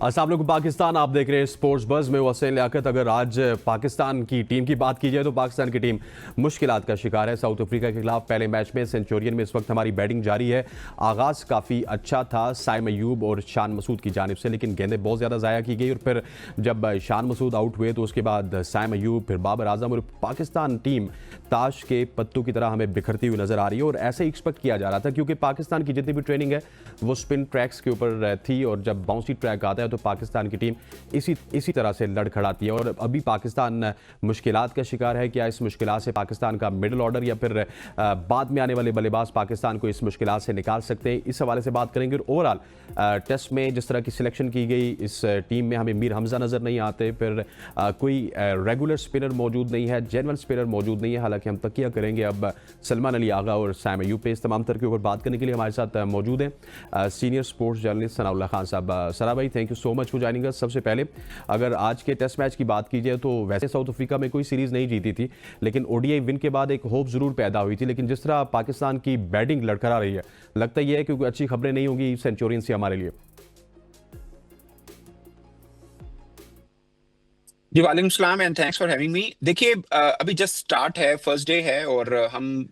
अस्सलाम वालेकुम पाकिस्तान, आप देख रहे हैं स्पोर्ट्स बज़ में वसीम लियाकत। अगर आज पाकिस्तान की टीम की बात की जाए तो पाकिस्तान की टीम मुश्किलात का शिकार है। साउथ अफ्रीका के खिलाफ पहले मैच में सेंचुरियन में इस वक्त हमारी बैटिंग जारी है। आगाज़ काफ़ी अच्छा था साइम अयूब और शान मसूद की जानिब से, लेकिन गेंदें बहुत ज़्यादा ज़ाया की गई और फिर जब शान मसूद आउट हुए तो उसके बाद साइम अयूब, फिर बाबर आजम और पाकिस्तान टीम ताश के पत्तों की तरह हमें बिखरती हुई नज़र आ रही है। और ऐसे ही एक्सपेक्ट किया जा रहा था क्योंकि पाकिस्तान की जितनी भी ट्रेनिंग है वो स्पिन ट्रैक्स के ऊपर थी और जब बाउंसी ट्रैक आता है तो पाकिस्तान की टीम इसी तरह से लड़खड़ाती है। और अभी पाकिस्तान मुश्किलात का शिकार है। क्या इस मुश्किलात से पाकिस्तान का मिडिल ऑर्डर या फिर बाद में आने वाले बल्लेबाज पाकिस्तान को इस मुश्किलात से निकाल सकते हैं, इस हवाले से बात करेंगे। और ओवरऑल टेस्ट में जिस तरह की सिलेक्शन की गई इस टीम में हमें मीर हमजा नज़र नहीं आते, फिर कोई रेगुलर स्पिनर मौजूद नहीं है, जेन्युइन स्पिनर मौजूद नहीं है। हालांकि हम तकिया करेंगे अब सलमान अली आगा और साइम अयूब पे। इस तमाम तर के ऊपर बात करने के लिए हमारे साथ मौजूद हैं senior sports journalist Sanaullah Khan साहब। सरा भाई, thank you so much for joining us. सबसे पहले अगर आज के टेस्ट मैच की बात की जाए तो वैसे साउथ अफ्रीका में कोई सीरीज नहीं जीती थी, लेकिन ओडीआई विन के बाद एक होप जरूर पैदा हुई थी। लेकिन जिस तरह पाकिस्तान की बैटिंग लड़खड़ा रही है, लगता यह है कि कोई अच्छी खबरें नहीं होंगी सेंचुरियन से हमारे लिए। जी वालेकुम सलाम and thanks for having me. देखिए अभी जस्ट स्टार्ट है, फर्स्ट डे है और हम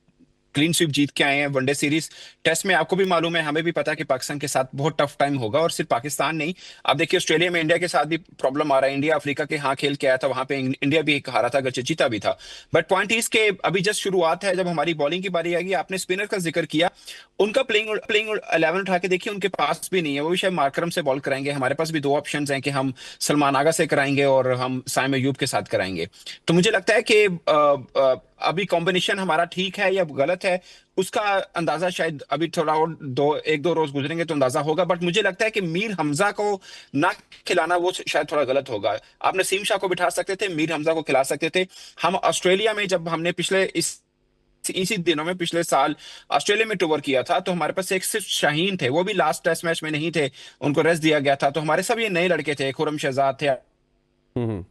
क्लीन स्वीप जीत के आए हैं वनडे सीरीज। टेस्ट में आपको भी मालूम है, हमें भी पता है कि पाकिस्तान के साथ बहुत टफ टाइम होगा। और सिर्फ पाकिस्तान नहीं, आप देखिए ऑस्ट्रेलिया में इंडिया के साथ भी प्रॉब्लम आ रहा है। इंडिया अफ्रीका के यहाँ खेल के आया था, वहां पे इंडिया भी एक हारा था, अगर जीता भी था। बट पॉइंट इज के अभी जस्ट शुरुआत है। जब हमारी बॉलिंग की बारी आएगी, आपने स्पिनर का जिक्र किया, उनका प्लेइंग 11 उठा के देखिए, उनके पास भी नहीं है। वो भी शायद मार्करम से बॉल कराएंगे। हमारे पास भी दो ऑप्शंस हैं कि हम सलमान आगा से कराएंगे और हम साइम अयूब के साथ कराएंगे। तो मुझे लगता है कि अभी कॉम्बिनेशन हमारा ठीक है या गलत है, उसका अंदाजा शायद अभी थोड़ा और एक दो रोज गुजरेंगे तो अंदाजा होगा। बट मुझे लगता है कि मीर हमजा को ना खिलाना वो शायद थोड़ा गलत होगा। आप नसीम शाह को बिठा सकते थे, मीर हमजा को खिला सकते थे। हम ऑस्ट्रेलिया में जब हमने इसी दिनों में पिछले साल ऑस्ट्रेलिया में टूर किया था, तो हमारे पास एक सिर्फ शाहीन थे, वो भी लास्ट टेस्ट मैच में नहीं थे, उनको रेस्ट दिया गया था। तो हमारे सब ये नए लड़के थे, खुरम शहजाद थे, हम्म।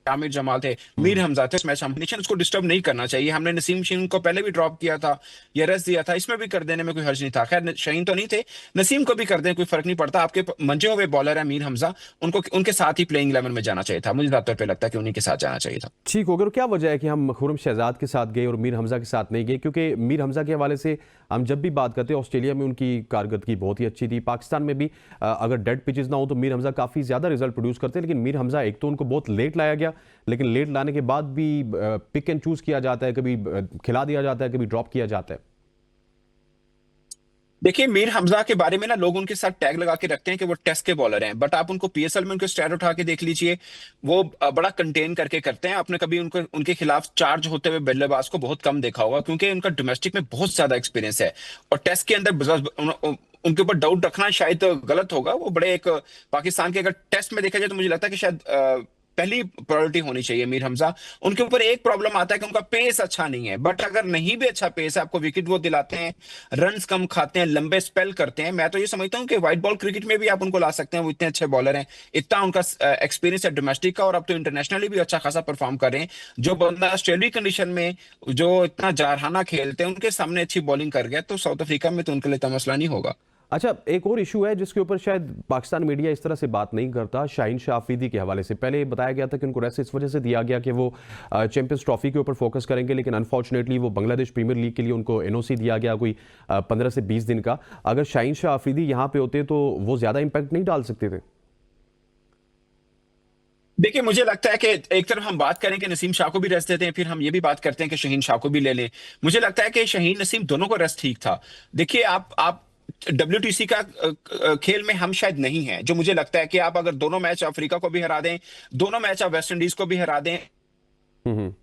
आमिर जमाल थे, मीर हमजा थे। मैच कॉम्बिनेशन उसको डिस्टर्ब नहीं करना चाहिए। हमने नसीम शाहीन को पहले भी ड्रॉप किया था या रेस्ट दिया था, इसमें भी कर देने में कोई हर्ज नहीं था। खैर शाहीन तो नहीं थे, नसीम को भी कर दें, कोई फर्क नहीं पड़ता। आपके मंजे हुए बॉलर है मीर हमजा, उनको उनके साथ ही प्लेइंग 11 में जाना चाहिए था। मुझे तौर पर लगता है कि उन्हीं के साथ जाना चाहिए था। ठीक हो गया। क्या वजह है कि हम खुरम शहजाद के साथ गए और मीर हमजा के साथ नहीं गए? क्योंकि मीर हमजा के हवाले से हम जब भी बात करते हैं, ऑस्ट्रेलिया में उनकी कारकर्दगी बहुत ही अच्छी थी, पाकिस्तान में भी अगर डेड पिचेस ना हो तो मीर हमजा काफ़ी ज़्यादा रिजल्ट प्रोड्यूस करते हैं। लेकिन मीर हमजा एक तो उनको बहुत लेट लाया गया, लेकिन लेट लाने के बाद भी पिक एंड चूज किया जाता है, कभी खिला दिया जाता है, कभी ड्रॉप किया जाता है। देखिए मीर हमजा के बारे में ना लोग उनके साथ टैग लगा के रखते हैं कि वो टेस्ट के बॉलर हैं, बट आप उनको पीएसएल में उनके स्टैट उठा के देख लीजिए, वो बड़ा कंटेन करके करते हैं। आपने कभी उनके खिलाफ चार्ज होते हुए बल्लेबाज को बहुत कम देखा होगा, क्योंकि उनका डोमेस्टिक में बहुत ज्यादा एक्सपीरियंस है। और टेस्ट के अंदर उनके ऊपर डाउट रखना शायद गलत होगा। वो बड़े एक पाकिस्तान के अगर टेस्ट में देखा जाए तो मुझे लगता है कि शायद पहली प्रायोरिटी होनी चाहिए मीर हमजा। उनके ऊपर एक प्रॉब्लम आता है कि उनका पेस अच्छा नहीं है, बट अगर नहीं भी अच्छा पेस है, आपको विकेट वो दिलाते हैं, रन्स कम खाते हैं, लंबे स्पेल करते हैं। मैं तो ये समझता हूँ कि व्हाइट बॉल क्रिकेट में भी आप उनको ला सकते हैं, वो इतने अच्छे बॉलर हैं, इतना उनका एक्सपीरियंस है डोमेस्टिक का, और अब तो इंटरनेशनली भी अच्छा खासा परफॉर्म कर रहे हैं। जो बंदा ऑस्ट्रेलिया कंडीशन में जो इतना जारहाना खेलते हैं, उनके सामने अच्छी बॉलिंग कर गया, तो साउथ अफ्रीका में तो उनके लिए इतना मसला नहीं होगा। अच्छा, एक और इशू है जिसके ऊपर शायद पाकिस्तान मीडिया इस तरह से बात नहीं करता। शाहीन शाह अफरीदी के हवाले से पहले बताया गया था कि उनको रेस्ट इस वजह से दिया गया कि वो चैंपियंस ट्रॉफी के ऊपर फोकस करेंगे, लेकिन अनफॉर्चुनेटली वो बांग्लादेश प्रीमियर लीग के लिए उनको एनओसी दिया गया कोई 15 से 20 दिन का। अगर शाहीन शाह अफरीदी यहाँ पे होते तो वो ज्यादा इंपैक्ट नहीं डाल सकते थे? देखिए मुझे लगता है कि एक तरफ हम बात करें कि नसीम शाह को भी रेस्ट देते हैं, फिर हम ये भी बात करते हैं कि शाहीन शाह को भी ले लें। मुझे लगता है कि शाहीन नसीम दोनों को रेस्ट ठीक था। देखिए आप WTC का खेल में हम शायद नहीं है, जो मुझे लगता है कि आप अगर दोनों मैच अफ्रीका को भी हरा दें, दोनों मैच आप वेस्ट इंडीज को भी हरा दें, हम्म।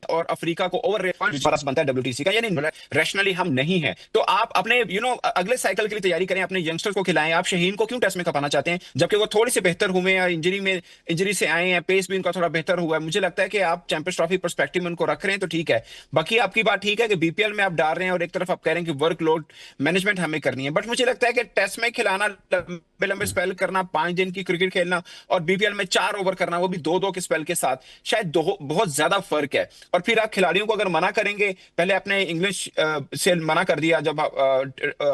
और अफ्रीका को ओवर बनता है WTC का, यानी रैशनली हम नहीं है। तो आप अपने अगले साइकिल के लिए तैयारी करें, अपने यंगस्टर्स को खिलाएं। आप शाहीन को क्यों टेस्ट में खपाना चाहते हैं जबकि वो थोड़े से बेहतर हुए हैं, इंजरी से आए हैं, पेस भी उनका थोड़ा बेहतर हुआ है। मुझे लगता है कि आप चैंपियंस ट्रॉफी पर्सपेक्टिव में उनको रख रहे हैं तो ठीक है। बाकी आपकी बात ठीक है कि बीपीएल में आप डाल रहे हैं और एक तरफ आप कह रहे हैं कि वर्कलोड मैनेजमेंट हमें करनी है, बट मुझे लगता है कि टेस्ट में खिलाना, लंबे लंबे स्पेल करना, 5 दिन की क्रिकेट खेलना, और बीपीएल में 4 ओवर करना, वो भी 2-2 के स्पेल के साथ, शायद बहुत ज्यादा फर्क है। और फिर आप खिलाड़ियों को अगर मना करेंगे, पहले आपने इंग्लिश से मना कर दिया जब आप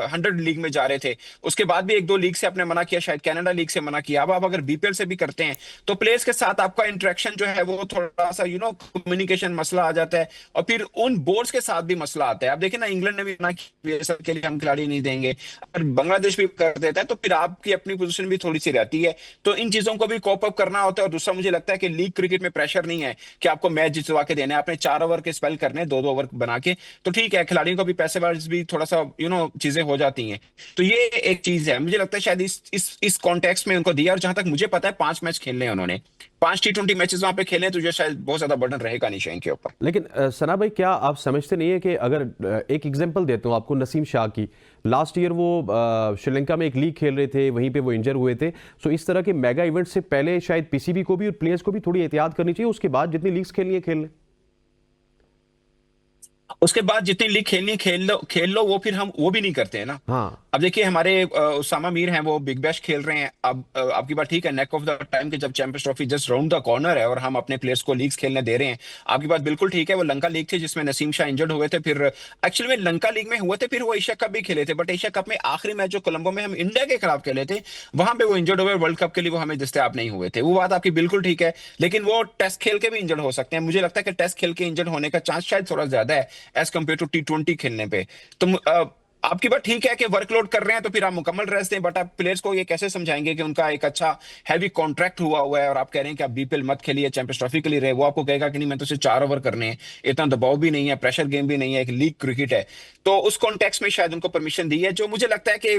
100 लीग में जा रहे थे, उसके बाद भी एक दो लीग से आपने मना किया, शायद कनाडा लीग से मना किया, अब आप अगर बीपीएल से भी करते हैं तो प्लेयर्स के साथ आपका इंटरेक्शन जो है वो थोड़ा सा कम्युनिकेशन मसला आ जाता है, और फिर उन बोर्ड्स के साथ भी मसला आता है। आप देखें ना, इंग्लैंड ने भी मना किया के लिए हम खिलाड़ी नहीं देंगे, अगर बांग्लादेश भी कर देता है तो फिर आपकी अपनी पोजीशन भी थोड़ी सी रहती है। तो इन चीजों को भी कॉप अप करना होता है। और दूसरा मुझे लगता है कि लीग क्रिकेट में प्रेशर नहीं है कि आपको मैच जितवा के देना है, आपने 4 ओवर के स्पेल करने, 2-2 ओवर बना के, तो ठीक है, खिलाड़ियों को भी पैसे वाइज भी थोड़ा सा चीजें हो जाती हैं। तो ये एक चीज है, मुझे लगता है शायद इस कॉन्टेक्स्ट में उनको दिया। और जहां तक मुझे पता है 5 मैच खेलने हैं उन्होंने, 5 T20 मैचेस वहां पे खेले हैं, तो ये शायद बहुत ज्यादा बर्डन रहेगा नहीं शहीन के ऊपर। लेकिन सना भाई, क्या आप समझते नहीं है कि अगर एक एग्जांपल देता हूं आपको नसीम शाह की, लास्ट ईयर वो श्रीलंका में एक लीग खेल रहे थे, वहीं पे वो इंजर हुए थे। सो इस तरह के मेगा इवेंट से पहले शायद पीसीबी को भी और प्लेयर्स को भी थोड़ी एहतियात करनी चाहिए, उसके बाद जितनी लीग्स खेलनी है खेल लें। उसके बाद जितनी लीग खेलनी है खेल लो, वो फिर हम वो भी नहीं करते हैं ना। हाँ। अब देखिए, हमारे उसामा मीर हैं, वो बिग बैश खेल रहे हैं। अब आपकी बात ठीक है, नेक ऑफ द टाइम के जब champions trophy just round the corner है और हम अपने प्लेयर्स को लीग्स खेलने दे रहे हैं, आपकी बात बिल्कुल ठीक है। वो लंका लीग थी जिसमें नसीम शाह इंजर्ड हुए थे, फिर एक्चुअली में लंका लीग में हुए थे, फिर वो एशिया कप भी खेले थे, बट एशिया कप में आखिरी मैच जो कोलंबो में हम इंडिया के खिलाफ खेले थे, वहां पे वो इंजर्ड हुए, वर्ल्ड कप के लिए वो हमें दस्तयाब नहीं हुए थे। वो बात आपकी बिल्कुल ठीक है, लेकिन वो टेस्ट खेल के भी इंजर्ड हो सकते हैं। मुझे लगता है कि टेस्ट खेल के इंजर्ड होने का चांस शायद थोड़ा ज्यादा है एज कम्पेयर टू T20 खेलने पे। तो आपकी बात ठीक है कि वर्कलोड कर रहे हैं तो फिर आप मुकम्मल रेस्ट दें, बट आप प्लेयर्स को ये कैसे समझाएंगे कि उनका एक अच्छा हैवी कॉन्ट्रैक्ट हुआ है और आप कह रहे हैं कि आप बीपीएल मत खेलिए, चैंपियंस ट्रॉफी के लिए रहे। वो आपको कहेगा कि नहीं, मैं तो सिर्फ 4 ओवर करने हैं, इतना दबाव भी नहीं है, प्रेशर गेम भी नहीं है, एक लीग क्रिकेट है। तो उस कॉन्टेक्स्ट में शायद उनको परमिशन दी है, जो मुझे लगता है कि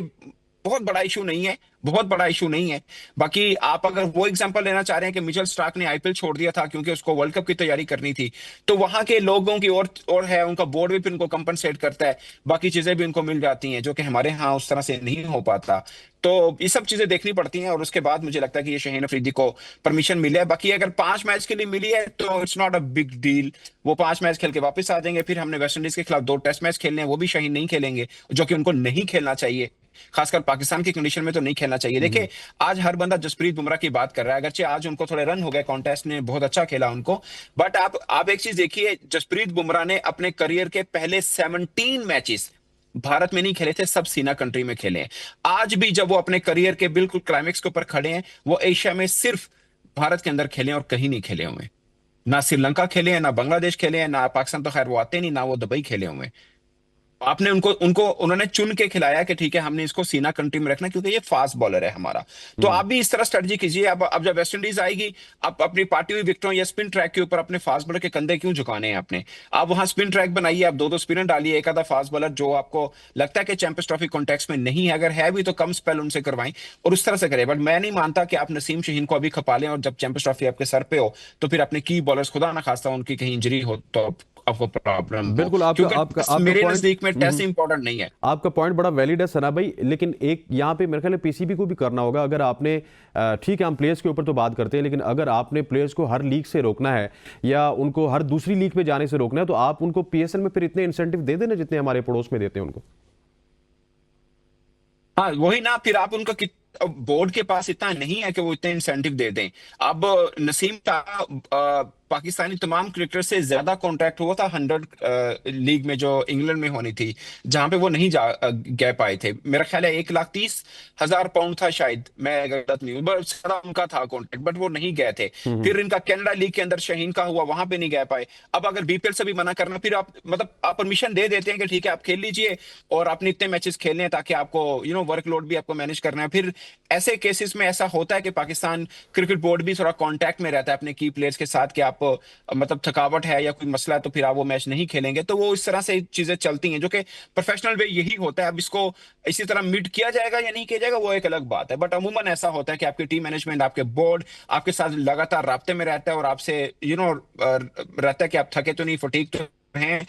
बहुत बड़ा इशू नहीं है, बहुत बड़ा इशू नहीं है। बाकी आप अगर वो एग्जांपल लेना चाह रहे हैं कि मिचेल स्टार्क ने आईपीएल छोड़ दिया था क्योंकि उसको वर्ल्ड कप की तैयारी करनी थी, तो वहां के लोगों की और है, उनका बोर्ड भी फिर उनको कंपनसेट करता है, बाकी चीजें भी उनको मिल जाती हैं, जो कि हमारे यहाँ उस तरह से नहीं हो पाता। तो ये सब चीजें देखनी पड़ती हैं, और उसके बाद मुझे लगता है कि ये शाहीन अफरीदी को परमिशन मिले है। बाकी अगर 5 मैच के लिए मिली है तो it's not a big deal, वो 5 मैच खेल के वापस आ जाएंगे। फिर हमने वेस्ट इंडीज के खिलाफ 2 टेस्ट मैच खेलने हैं, वो भी शाहीन नहीं खेलेंगे, जो कि उनको नहीं खेलना चाहिए, खासकर पाकिस्तान की कंडीशन में तो नहीं खेलना चाहिए। देखिए, आज हर बंदा जसप्रीत बुमराह की बात कर रहा है, अगरचे आज उनको थोड़े रन हो गए, कॉन्टेस्ट ने बहुत अच्छा खेला उनको, बट आप एक चीज देखिए, जसप्रीत बुमराह ने अपने करियर के पहले 17 मैचेस भारत में नहीं खेले थे, सब सीना कंट्री में खेले हैं। आज भी जब वो अपने करियर के बिल्कुल क्लाइमेक्स के ऊपर खड़े हैं, वो एशिया में सिर्फ भारत के अंदर खेले हैं और कहीं नहीं खेले हुए। ना श्रीलंका खेले हैं, ना बांग्लादेश खेले हैं, ना पाकिस्तान, तो खैर वो आते नहीं, ना वो दुबई खेले हुए हैं। आपने उनको उनको उन्होंने चुन के खिलाया कि ठीक है, हमने इसको सीना कंट्री में रखना क्योंकि ये फास्ट बॉलर है हमारा। तो आप भी इस तरह स्ट्रेटजी कीजिए। अब जब वेस्ट इंडीज आएगी, आप अपनी पार्टी हुई विकेटों या स्पिन ट्रैक के ऊपर अपने फास्ट बॉलर के कंधे क्यों झुकाने हैं आपने? आप वहां स्पिन ट्रैक बनाइए, आप 2-2 स्पिनर डालिए, एक आधा फास्ट बॉलर जो आपको लगता है कि चैंपियंस ट्रॉफी कॉन्टेक्स्ट में नहीं है, अगर है भी तो कम स्पेल उनसे करवाएं और उस तरह से करें। बट मैं नहीं मानता कि आप नसीम शहीन को अभी खपा लें और जब चैंपियंस ट्रॉफी आपके सर पे हो तो फिर अपने की बॉलर्स, खुदा ना खास्ता उनकी कहीं इंजरी हो तो आपको प्रॉब्लम हो, बिल्कुल, आपका क्योंकि आपका आपका मेरे पॉइंट, नजदीक में टेस्ट इंपॉर्टेंट नहीं है। आपका पॉइंट बड़ा वैलिड है सना भाई, लेकिन एक यहाँ पे मेरे ख्याल है पीसीबी को भी करना होगा। अगर आपने ठीक है, हम प्लेयर्स के ऊपर तो बात करते हैं, लेकिन अगर आपने प्लेयर्स को हर लीग से रोकना है या उनको हर दूसरी लीग पे जाने से रोकना है, तो आप उनको पीएसएल में फिर इतने इंसेंटिव दे देना जितने हमारे पड़ोस में देते हैं उनको। हाँ वही ना, फिर आप उनका बोर्ड के पास इतना नहीं है कि वो इतने इंसेंटिव दे दें। अब नसीम का पाकिस्तानी तमाम क्रिकेटर से ज्यादा कॉन्ट्रैक्ट हुआ था 100 लीग में जो इंग्लैंड में होनी थी, जहां पे वो नहीं गए पाए थे। मेरा ख्याल है 1,30,000 पाउंड था शायद, मैं अगर गलत नहीं हूँ, बस ज्यादा उनका था कॉन्ट्रैक्ट, बट वो नहीं गए थे। फिर इनका कनाडा लीग के अंदर शाहीन का हुआ, वहां पे नहीं गए पाए। अब अगर बीपीएल से भी मना करना, फिर आप मतलब आप परमिशन दे देते हैं कि ठीक है आप खेल लीजिए और अपने इतने मैचेस खेलने हैं ताकि आपको वर्कलोड भी आपको मैनेज करना है। फिर ऐसे केसेस में ऐसा होता है कि पाकिस्तान क्रिकेट बोर्ड भी थोड़ा कांटेक्ट में रहता है अपने की प्लेयर्स के साथ कि आप मतलब थकावट है या कोई मसला है तो फिर आप वो मैच नहीं खेलेंगे। तो वो इस तरह से चीजें चलती हैं, जो कि प्रोफेशनल वे यही होता है। अब इसको इसी तरह मिट किया जाएगा या नहीं किया जाएगा वो एक अलग बात है, बट अमूमन ऐसा होता है कि आपकी टीम मैनेजमेंट, आपके बोर्ड आपके साथ लगातार राब्ते में रहता है और आपसे रहता है कि आप थके तो नहीं, फटीक तो हैं,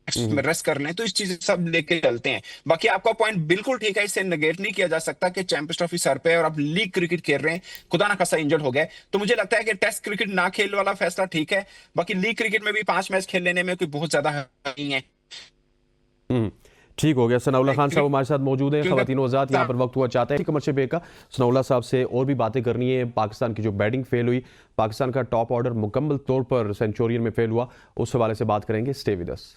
में रेस्ट कर लें। तो इस चीज सब लेके चलते हैं। बाकी आपका पॉइंट बिल्कुल ठीक है, इससे नेगेट नहीं किया जा सकता कि चैंपियंस ट्रॉफी सर पे है और आप लीग क्रिकेट खेल रहे हैं, खुदा ना खासा इंजर्ड हो गए तो मुझे लगता है कि टेस्ट क्रिकेट ना खेल वाला फैसला ठीक है। बाकी लीग क्रिकेट में भी 5 मैच खेल लेने में कोई बहुत ज्यादा नहीं है। ठीक हो गया। सनाउल्लाह खान साहब हमारे साथ मौजूद हैं। क्योंकि ख़वातीन वज़ात यहाँ पर वक्त हुआ चाहते हैं कमर्शियल ब्रेक का। सनाउल्लाह साहब से और भी बातें करनी है। पाकिस्तान की जो बैटिंग फेल हुई, पाकिस्तान का टॉप ऑर्डर मुकम्मल तौर पर सेंचुरियन में फेल हुआ, उस हवाले से बात करेंगे। Stay with us.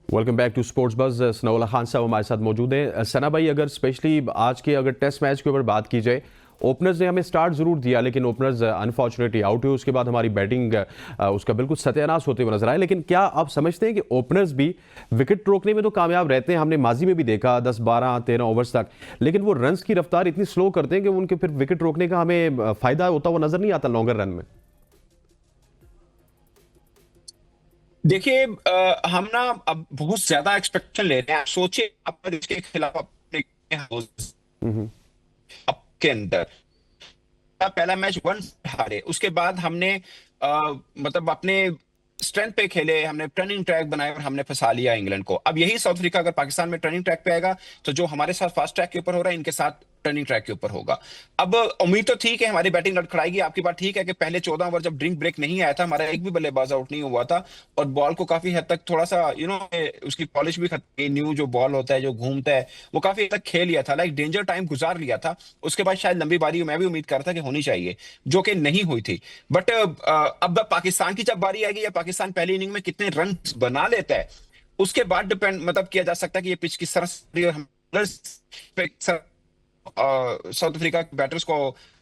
Welcome back to sports buzz. Sanaullah Khan sahab हमारे साथ मौजूद हैं। सना भाई, अगर स्पेशली आज के अगर टेस्ट मैच के ऊपर बात की जाए, ओपनर्स ने हमें स्टार्ट ज़रूर दिया, लेकिन ओपनर्स अनफॉर्चुनेटली आउट हुए। उसके बाद हमारी बैटिंग उसका बिल्कुल सत्यानाश होते हुए नजर आए। लेकिन क्या आप समझते हैं कि ओपनर्स भी विकेट रोकने में तो कामयाब रहते हैं? हमने माजी में भी देखा 10, 12, 13 ओवर्स तक, लेकिन वो रन्स की रफ्तार इतनी स्लो करते हैं कि उनके फिर विकेट रोकने का हमें फ़ायदा होता हुआ नजर नहीं आता लॉन्गर रन में। देखिए हम ना अब बहुत ज्यादा एक्सपेक्टेशन ले रहे हैं। आप सोचिए, आप इसके खिलाफ अपने आपके अंदर पहला मैच 1 हारे, उसके बाद हमने मतलब अपने स्ट्रेंथ पे खेले, हमने टर्निंग ट्रैक बनाया और हमने फंसा लिया इंग्लैंड को। अब यही साउथ अफ्रीका अगर पाकिस्तान में टर्निंग ट्रैक पे आएगा, तो जो हमारे साथ फास्ट ट्रैक के ऊपर हो रहा है, इनके साथ टर्निंग ट्रैक के ऊपर होगा। अब उम्मीद तो ठीक है हमारी बैटिंग लड़खड़ाएगी। आपकी बात ठीक है कि पहले 14 ओवर जब ड्रिंक ब्रेक नहीं आया था, हमारा एक भी बल्लेबाज आउट नहीं हुआ था और बॉल को काफी हद तक थोड़ा सा उसकी पॉलिश भी खत्म, न्यू जो बॉल होता है जो घूमता है, वो काफी हद तक खेल लिया था, लाइक डेंजर टाइम गुजार लिया था। उसके बाद शायद लंबी बारी मैं भी उम्मीद कर रहा था कि होनी चाहिए, जो कि नहीं हुई थी। बट अब पाकिस्तान की जब बारी आएगी, या पाकिस्तान पहली इनिंग में कितने रन बना लेता है, उसके बाद डिपेंड मतलब किया जा सकता है कि ये पिच किस तरह हम साउथ अफ्रीका के बैटर्स को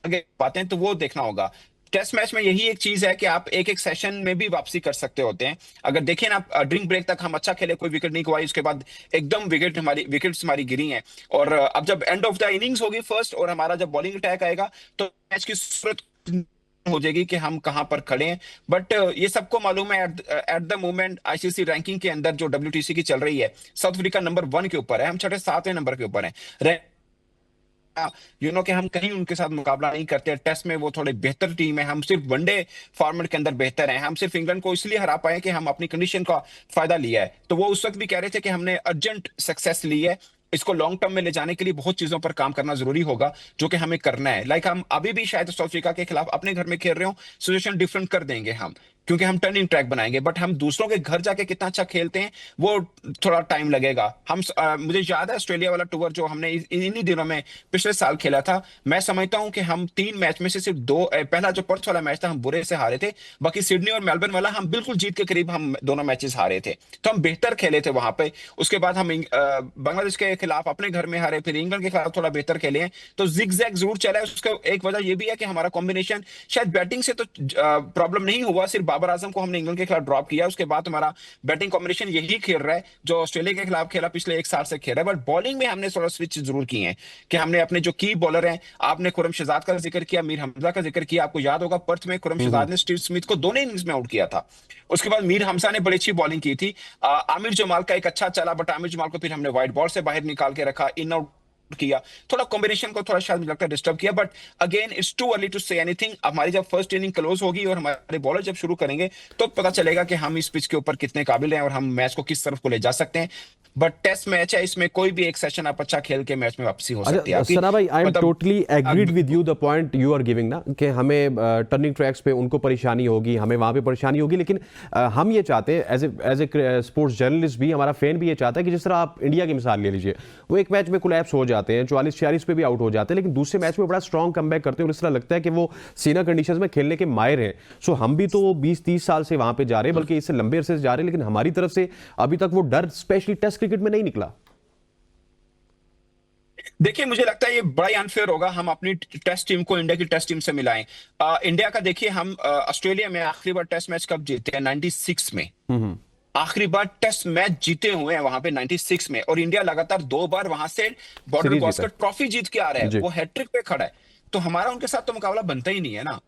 आगे पाते हैं, तो वो देखना होगा। टेस्ट मैच में यही एक चीज है कि आप एक एक सेशन में भी वापसी कर सकते होते हैं। अगर देखें ना, ड्रिंक ब्रेक तक हम अच्छा खेले, कोई विकेट नहीं गवाई, उसके बाद एकदम विकेट्स हमारी गिरी हैं। और अब जब एंड ऑफ द इनिंग्स होगी फर्स्ट, और हमारा जब बॉलिंग अटैक आएगा, तो मैच की सूरत हो जाएगी कि हम कहां पर खड़े हैं। बट ये सबको मालूम है at the moment ICC ranking के अंदर जो WTC की चल रही है, साउथ अफ्रीका नंबर 1 के ऊपर है, हम 6-7वें नंबर के ऊपर है। कि हम कहीं उनके साथ मुकाबला नहीं करते। टेस्ट में वो थोड़े बेहतर टीम है, हम सिर्फ वनडे फॉर्मेट के अंदर बेहतर हैं। हम सिर्फ इंग्लैंड को इसलिए हरा पाए कि हम अपनी कंडीशन का फायदा लिया है। तो वो उस वक्त भी कह रहे थे कि हमने अर्जेंट सक्सेस ली है, इसको लॉन्ग टर्म में ले जाने के लिए बहुत चीजों पर काम करना जरूरी होगा, जो कि हमें करना है। लाइक हम अभी भी शायद साउथ अफ्रीका के खिलाफ अपने घर में खेल रहे हो, सिचुएशन डिफरेंट कर देंगे हम, क्योंकि हम टर्निंग ट्रैक बनाएंगे। बट हम दूसरों के घर जाके कितना अच्छा खेलते हैं, वो थोड़ा टाइम लगेगा। मुझे याद है ऑस्ट्रेलिया वाला टूर जो हमने इन्हीं दिनों में पिछले साल खेला था। मैं समझता हूं कि हम 3 मैच में से सिर्फ 2, पहला जो पर्थ वाला मैच था हम बुरे से हारे थे, बाकी सिडनी और मेलबर्न वाला हम बिल्कुल जीत के करीब हम दोनों मैचेस हारे थे। तो हम बेहतर खेले थे वहां पे। उसके बाद हम बांग्लादेश के खिलाफ अपने घर में हारे, फिर इंग्लैंड के खिलाफ थोड़ा बेहतर खेले हैं। तो जिग जैग जरूर चला है। उसका एक वजह यह भी है कि हमारा कॉम्बिनेशन, शायद बैटिंग से तो प्रॉब्लम नहीं हुआ, सिर्फ बाबर आजम को हमने इंग्लैंड के खिलाफ ड्रॉप किया, उसके बाद हमारा बैटिंग कॉम्बिनेशन यही खेल रहा है जो ऑस्ट्रेलिया के खिलाफ खेला पिछले 1 साल से खेल रहा है। बट बॉलिंग में हमने थोड़ा स्विच जरूर किए हैं कि हमने अपने जो की बॉलर हैं, आपने खुरम शहजाद का जिक्र किया, मीर हमजा का जिक्र किया। आपको याद होगा पर्थ में खुरम शहजाद ने स्टीव स्मिथ को दोनों इनिंग्स में आउट किया था। उसके बाद मीर हमजा ने बड़ी अच्छी बॉलिंग की थी। आमिर जमाल का एक अच्छा चला, बट आमिर जमाल को फिर हमने व्हाइट बॉल से बाहर निकाल के रखा, इन आउट किया, थोड़ा कॉम्बिनेशन को थोड़ा शायद मुझे लगता है डिस्टर्ब किया। But again it's too early to say anything. हमारी जब फर्स्ट इनिंग क्लोज होगी और हमारे बॉलर जब शुरू करेंगे, तो पता चलेगा कि हम इस पिच के ऊपर कितने काबिल हैं और हम मैच को किस तरफ को ले जा सकते हैं। बट टेस्ट मैच है, इसमें कोई भी एक सेशन आप अच्छा खेल के मैच में वापसी हो सकती है आपकी। सना भाई, आई एम मतलब totally agreed with you the point you are giving ना, कि हमें टर्निंग ट्रैक्स पे उनको परेशानी होगी, हमें वहाँ पे परेशानी होगी। लेकिन हम ये चाहते हैं एज ए स्पोर्ट्स जर्नलिस्ट भी, हमारा फैन भी ये चाहता है कि जिस तरह आप इंडिया की मिसाल ले लीजिए, वो एक मैच में कोलैप्स हो जाते हैं, 44-46 पे भी आउट हो जाते हैं, लेकिन दूसरे मैच में बड़ा स्ट्रॉन्ग कमबैक करते हैं और इस तरह लगता है कि वो सीना कंडीशंस में खेलने के माहिर हैं। सो हम भी तो 20-30 साल से वहाँ पे जा रहे हैं, बल्कि इससे लंबे अरसे से जा रहे हैं, लेकिन हमारी तरफ से अभी तक वो डर स्पेशली टेस्ट क्रिकेट में नहीं निकला। देखिए, मुझे लगता है ये बड़ा ही अनफेयर होगा हम अपनी टेस्ट टीम को इंडिया की टेस्ट टीम से मिलाएं। इंडिया का देखिए, हम ऑस्ट्रेलिया में आखिरी बार टेस्ट मैच कब जीते हैं? 96 में आखिरी बार टेस्ट मैच जीते हुए हैं वहां पे 96 में। और इंडिया लगातार 2 बार वहां से बॉर्डर सीरीज गवास्कर जीता ट्रॉफी जीत के आ रहा है, जी। वो हैट्रिक पे खड़ा है। तो हमारा उनके साथ तो मुकाबला बनता ही नहीं है ना।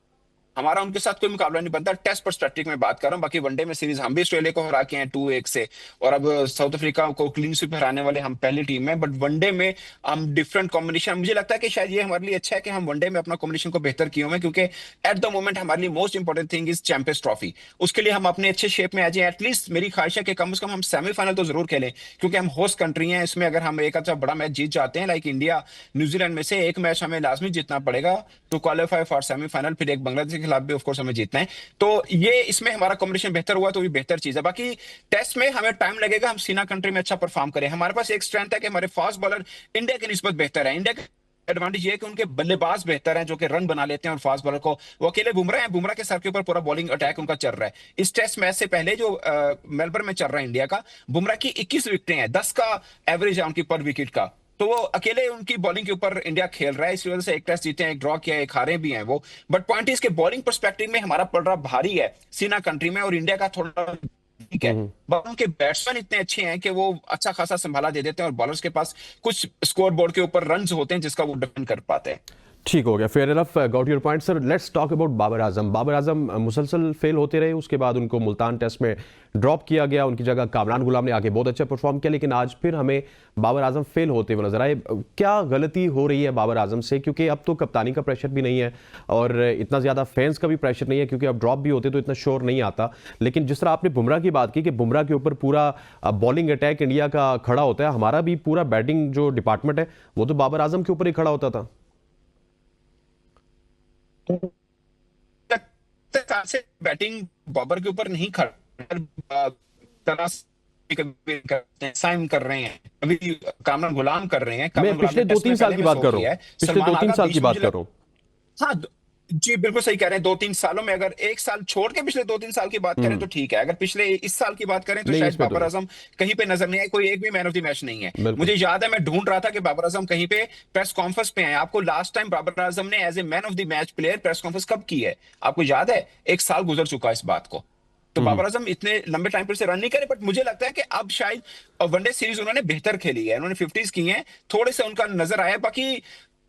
हमारा उनके साथ कोई मुकाबला नहीं बनता। टेस्ट पर्सपेक्टिव में बात कर रहा हूँ, बाकी वनडे में सीरीज हम भी ऑस्ट्रेलिया को हरा के हैं 2-1 से, और अब साउथ अफ्रीका को क्लीन स्वीप हराने वाले हम पहली टीम में। बट वनडे में हम डिफरेंट कॉम्बिनेशन, मुझे लगता है कि शायद ये हमारे लिए अच्छा है कि हम वनडे में अपना कॉम्बिनेशन को बेहतर किए हुए हैं, क्योंकि एट द मोमेंट हमारे लिए most important thing is champions trophy. उसके लिए हम अपने अच्छे शेप में आ जाए। एटलीस्ट मेरी ख्वाहिश है कि कम से कम हम सेमीफाइनल तो जरूर खेलें, क्योंकि हम होस्ट कंट्री हैं। इसमें अगर हम एक अच्छा बड़ा मैच जीत जाते हैं, लाइक इंडिया न्यूजीलैंड में से एक मैच हमें लाजमी जीतना पड़ेगा टू क्वालिफाई फॉर सेमीफाइनल, फिर एक बांग्लादेश के खिलाफ भी ऑफ कोर्स हमें जीतना है। तो ये इसमें हमारा कॉम्बिनेशन बेहतर हुआ तो भी बेहतर चीज है। बाकी टेस्ट में हमें टाइम लगेगा, हम सीना कंट्री में अच्छा परफॉर्म करें। हमारे पास एक स्ट्रेंथ है कि हमारे फास्ट बॉलर इंडिया की निस्बत बेहतर है। इंडिया एडवांटेज ये है कि उनके बल्लेबाज बेहतर हैं, जो कि रन बना लेते हैं, और फास्ट बॉलर को वो अकेले बुमराह हैं, बुमराह के सर के ऊपर पूरा बॉलिंग अटैक उनका चल रहा है। इस टेस्ट मैच से पहले जो मेलबर्न में चल रहा है इंडिया का, बुमराह की 21 विकेटें हैं, 10 का एवरेज है उनकी पर विकेट का। तो वो अकेले उनकी बॉलिंग के ऊपर इंडिया खेल रहा है, इस वजह से एक टेस्ट जीते हैं, एक ड्रॉ किया है, एक हारे भी हैं वो। बट पॉइंट इसके बॉलिंग पर्सपेक्टिव में हमारा पड़ रहा भारी है सीना कंट्री में, और इंडिया का थोड़ा ठीक है। बट उनके बैट्समैन इतने अच्छे हैं कि वो अच्छा खासा संभाला दे देते हैं, और बॉलर्स के पास कुछ स्कोर बोर्ड के ऊपर रन्स होते हैं जिसका वो डिफेंड कर पाते हैं। ठीक हो गया, fair enough, got your point sir. Let's talk about Babar Azam. Babar Azam मुसलसल फेल होते रहे, उसके बाद उनको मुल्तान टेस्ट में ड्रॉप किया गया, उनकी जगह कामरान गुलाम ने आके बहुत अच्छा परफॉर्म किया, लेकिन आज फिर हमें बाबर आजम फेल होते हुए नजर आए। क्या गलती हो रही है बाबर आजम से? क्योंकि अब तो कप्तानी का प्रेशर भी नहीं है और इतना ज़्यादा फैंस का भी प्रेशर नहीं है, क्योंकि अब ड्रॉप भी होते तो इतना शोर नहीं आता। लेकिन जिस तरह आपने बुमराह की बात की कि बुमराह के ऊपर पूरा बॉलिंग अटैक इंडिया का खड़ा होता है, हमारा भी पूरा बैटिंग जो डिपार्टमेंट है वो तो बाबर आजम के ऊपर ही खड़ा होता था। से बैटिंग बाबर के ऊपर नहीं खड़ा, तरह से कभी करते हैं, साइम कर रहे हैं, अभी कामरान गुलाम कर रहे हैं। मैं कामरान गुलाम पिछले ने दो टेस्ट तीन में साल पहले की में बात शो कर रहा किया हूँ, है। पिछले सलमान दो तीन आगा साल की बीच में बात कर रहा हूँ। हाँ जी बिल्कुल सही कह रहे हैं। 2-3 सालों में, अगर एक साल छोड़ के पिछले 2-3 साल की बात करें तो ठीक है। अगर पिछले इस साल की बात करें तो नहीं, शायद इसमें तो बाबर नहीं, आजम कहीं पे नजर नहीं आए, कोई एक भी मैन ऑफ द मैच नहीं है। बिल्कुल। मुझे याद है मैं ढूंढ रहा था कि बाबर आजम कहीं पे प्रेस कॉन्फ्रेंस पे आए। आपको लास्ट टाइम बाबर आजम ने as a man of the match player press conference कब की है? आपको याद है? एक साल गुजर चुका है इस बात को। तो बाबर आजम इतने लंबे टाइम पर से रन नहीं करे, बट मुझे लगता है कि अब शायद वनडे सीरीज उन्होंने बेहतर खेली है, उन्होंने 50s की हैं, थोड़े से उनका नजर आया। बाकी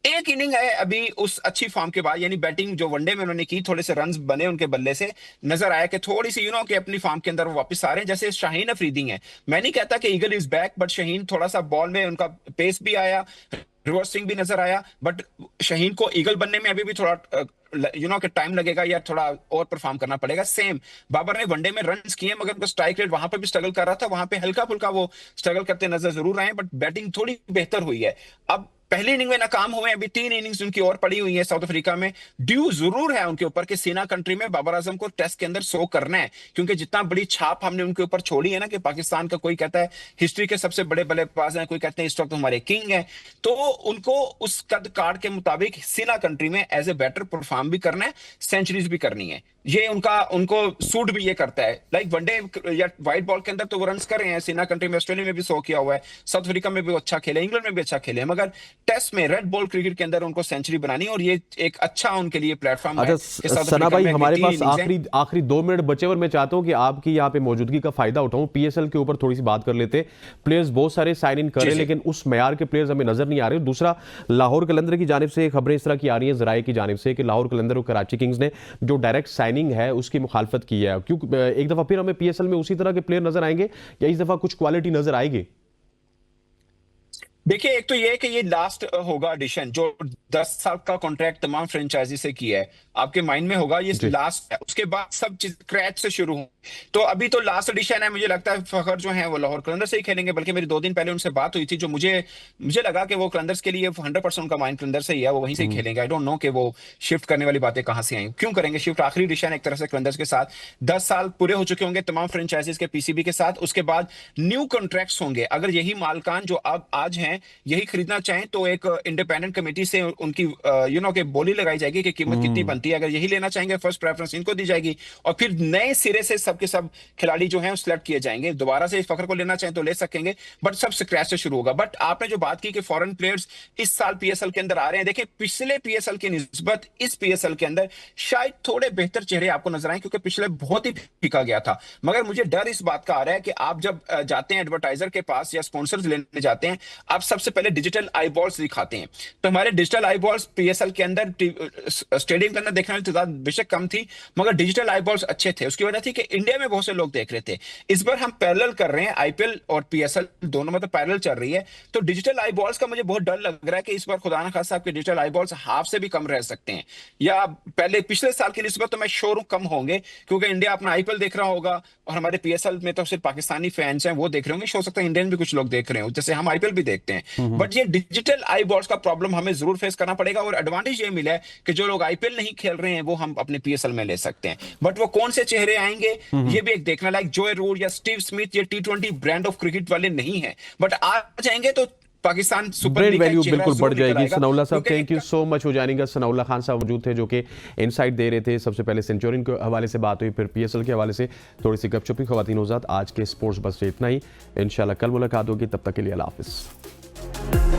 एक इनिंग है अभी उस अच्छी फॉर्म के बाद, यानी बैटिंग जो वनडे में उन्होंने की, थोड़े से रन्स बने उनके बल्ले से, नजर आया कि थोड़ी सी कि अपनी फॉर्म के अंदर वो वापस आ रहे हैं। जैसे शाहीन अफरीदी हैं, मैं नहीं कहता कि eagle is back, but Shaheen थोड़ा सा बॉल में उनका पेस भी आया, रिवर्स स्विंग भी नजर आया। बट शाहीन को ईगल बनने में अभी भी थोड़ा कि टाइम लगेगा या थोड़ा और परफॉर्म करना पड़ेगा। सेम बाबर ने वनडे में रन्स किए, मगर उनका स्ट्राइक रेट वहां पर भी स्ट्रगल कर रहा था, वहां पे हल्का फुल्का वो स्ट्रगल करते नजर जरूर आए, बट बैटिंग थोड़ी बेहतर हुई है। अब पहली इनिंग में नाकाम हुए, अभी 3 इनिंग्स उनकी और पड़ी हुई है साउथ अफ्रीका में। ड्यू जरूर है उनके ऊपर कि सीना कंट्री में बाबर आजम को टेस्ट के अंदर शो करना है, क्योंकि जितना बड़ी छाप हमने उनके ऊपर छोड़ी है ना, कि पाकिस्तान का कोई कहता है हिस्ट्री के सबसे बड़े बल्लेबाज हैं, कोई कहते हैं इस वक्त हमारे किंग हैं, तो उनको उस कद कार्ड के मुताबिक सीना कंट्री में एज ए बैटर परफॉर्म भी करना है, सेंचुरीज भी करनी है। ये उनको सूट भी ये करता है। लाइक वनडे या व्हाइट बॉल के अंदर तो वो रन कर रहे हैं सीना कंट्री में, ऑस्ट्रेलिया में भी शो किया हुआ है, साउथ अफ्रीका में भी वो अच्छा खेले, इंग्लैंड में भी अच्छा खेले, मगर टेस्ट में रेड बॉल क्रिकेट के अंदर उनको सेंचुरी बनानी, और ये एक अच्छा उनके लिए प्लेटफॉर्म है। अच्छा सना भाई, हमारे पास आखिरी 2 मिनट बचे और मैं चाहता हूं कि आपकी यहाँ पे मौजूदगी का फायदा उठाऊं। पीएसएल के ऊपर थोड़ी सी बात कर लेते। प्लेयर्स बहुत सारे साइन इन कर रहे हैं, लेकिन उस मयार के प्लेयर्स हमें नजर नहीं आ रहे। दूसरा, लाहौर कलंदर की जानिब से खबरें इस तरह की आ रही है, जराए की जानिब से, कि लाहौर कलंदर और कराची किंग्स ने जो डायरेक्ट साइनिंग है उसकी मुखालफत की है। क्यों एक दफा फिर हमें पीएसएल में उसी तरह के प्लेयर नजर आएंगे, या इस दफा कुछ क्वालिटी नजर आएगी? देखिए, एक तो ये है कि ये लास्ट होगा एडिशन, जो 10 साल का कॉन्ट्रैक्ट तमाम फ्रेंचाइजी से किया है, आपके माइंड में होगा ये लास्ट है, उसके बाद सब चीज क्रैच से शुरू हो। तो अभी तो लास्ट एडिशन है। मुझे लगता है फखर जो है वो लाहौर कलंदर से ही खेलेंगे, बल्कि मेरी 2 दिन पहले उनसे बात हुई थी, जो मुझे लगा कि वो कलंदर्स के लिए 100% उनका माइंड कलंदर से ही है, वो वहीं से ही खेलेंगे। आई डोंट नो कि वो शिफ्ट करने वाली बातें कहां से आई, क्यों करेंगे शिफ्ट? आखिरी एडिशन एक तरह से कलंदर्स के साथ 10 साल पूरे हो चुके होंगे तमाम फ्रेंचाइजीज के पीसीबी के साथ, उसके बाद न्यू कॉन्ट्रैक्ट्स होंगे। अगर यही मालकान जो अब आज हैं यही खरीदना चाहें, तो एक इंडिपेंडेंट कमेटी से उनकी के बोली लगाई जाएगी कि कीमत कितनी बनती है। अगर यही लेना चाहेंगे, फर्स्ट प्रेफरेंस इनको दी जाएगी, और फिर नए सिरे से सबके सब खिलाड़ी जो हैं सिलेक्ट किए जाएंगे। दोबारा से इस फखर को लेना चाहें तो ले सकेंगे, बट सब स्क्रैच से शुरू होगा। बट आपने जो बात की कि फॉरेन प्लेयर्स इस साल पीएसएल के अंदर आ रहे हैं, देखिए पिछले पीएसएल की निस्बत इस पीएसएल के अंदर शायद थोड़े बेहतर चेहरे आपको नजर आए, क्योंकि पिछले बहुत ही फीका गया था। मगर मुझे डर इस बात का आ रहा है कि आप जब जाते हैं एडवर्टाइजर के पास या स्पॉन्सर्स लेने जाते हैं, आप सबसे पहले डिजिटल आई बॉल्स दिखाते हैं। तो हमारे डिजिटल आई बॉल्स पीएसएल के अंदर स्टेडियम के अंदर देखने वाली तादाद बेशक कम थी, मगर डिजिटल आई बॉल्स अच्छे थे। उसकी वजह थी कि इंडिया में बहुत से लोग देख रहे थे। इस बार हम पैरेलल कर रहे हैं, आईपीएल और पीएसएल दोनों में तो पैरेलल चल रही है, तो डिजिटल आई बॉल्स का मुझे बहुत डर लग रहा है कि इस बार खुदा ना खास्ता आपके डिजिटल आई बॉल्स हाफ से भी कम रह सकते हैं, या पहले पिछले साल की निस्बत तो मैं श्योर हूं कम होंगे, क्योंकि इंडिया अपना आईपीएल देख रहा होगा और हमारे पीएसएल में तो सिर्फ पाकिस्तानी फैंस हैं वो देख रहे होंगे, हो सकता है इंडियन भी कुछ लोग देख रहे हो, जैसे हम आईपीएल भी देखते हैं। बट ये डिजिटल आई बॉल्स का प्रॉब्लम हमें जरूर फेस करना पड़ेगा, और एडवांटेज ये मिला है कि जो लोग आईपीएल नहीं खेल रहे हैं वो हम अपने पीएसएल में ले सकते हैं। बट वो कौन से चेहरे आएंगे ये भी एक देखना, लाइक जोए रूट या स्टीव स्मिथ, ये टी20 ब्रांड ऑफ क्रिकेट वाले नहीं है, बट आ जाएंगे तो पाकिस्तान सुपर ब्रांड लीग का एक वैल्यू चेहरा बिल्कुल बढ़ जरूर निकल जाएगी। आएगा, सनाउल्लाह साहब, क्योंकि thank you so much for joining us. Sanaullah Khan साहब मौजूद थे जो कि इनसाइट दे रहे थे। सबसे पहले सेंचुरियन के हवाले से बात हुई, फिर पीएसएल के हवाले से थोड़ी सी गपशप हुई। ख्वातीन हज़रात, आज के स्पोर्ट्स बस से इतना ही। इंशाल्लाह कल मुलाकात होगी, तब तक के लिए अल्लाह हाफिज़।